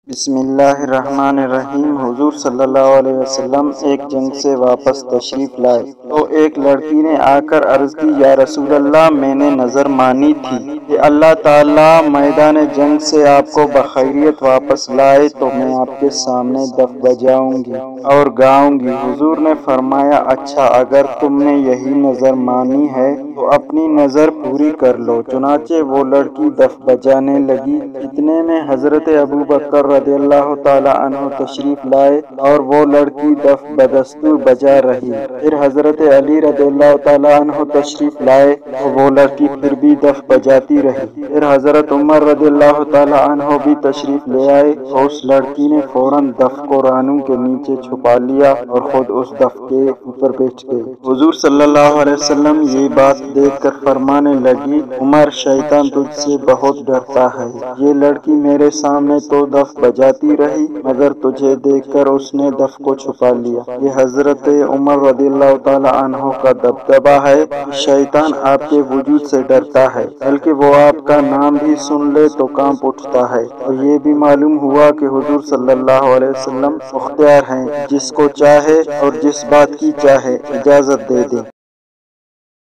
بسم اللہ الرحمن الرحیم۔ حضور صلی اللہ علیہ وسلم ایک جنگ سے واپس تشریف لائے تو ایک لڑکی نے آ کر عرض کی، یا رسول اللہ، میں نے نظر مانی تھی کہ اللہ تعالیٰ میدان جنگ سے آپ کو بخیریت واپس لائے تو میں آپ کے سامنے دف بجاؤں گی اور گاؤں گی۔ حضور نے فرمایا، اچھا، اگر تم نے یہی نظر مانی ہے تو اپنی نظر پوری کر لو۔ چنانچہ وہ لڑکی دف بجانے لگی۔ اتنے میں حضرت ابوبکر رضی اللہ تعالیٰ عنہ تشریف لائے اور وہ لڑکی دف بدستور بجا رہی۔ پھر حضرت علی رضی اللہ تعالیٰ عنہ تشریف لائے تو وہ لڑکی پھر بھی دف بجاتی رہی۔ پھر حضرت عمر رضی اللہ تعالیٰ عنہ بھی تشریف لے آئے تو اس لڑکی نے فوراً دف کو رانوں کے نیچے چھپا لیا اور خود اس دف کے اوپر بیٹھ گئی۔ حضور صلی اللہ علیہ وسلم یہ بات دیکھ کر فرمانے لگی، عمر، شیطان تجھ سے بہت ڈرتا ہے۔ یہ لڑکی میرے سامنے تو دف بجاتی رہی مگر تجھے دیکھ کر اس نے دف کو چھپا لیا۔ یہ حضرت عمر رضی اللہ تعالیٰ عنہ کا دبدبہ ہے کہ شیطان آپ کے وجود سے ڈرتا ہے، بلکہ وہ آپ کا نام بھی سن لے تو کانپ اٹھتا ہے۔ اور یہ بھی معلوم ہوا کہ حضور صلی اللہ علیہ وسلم مختار ہیں، جس کو چاہے اور جس بات کی چاہے اجازت دے دیں۔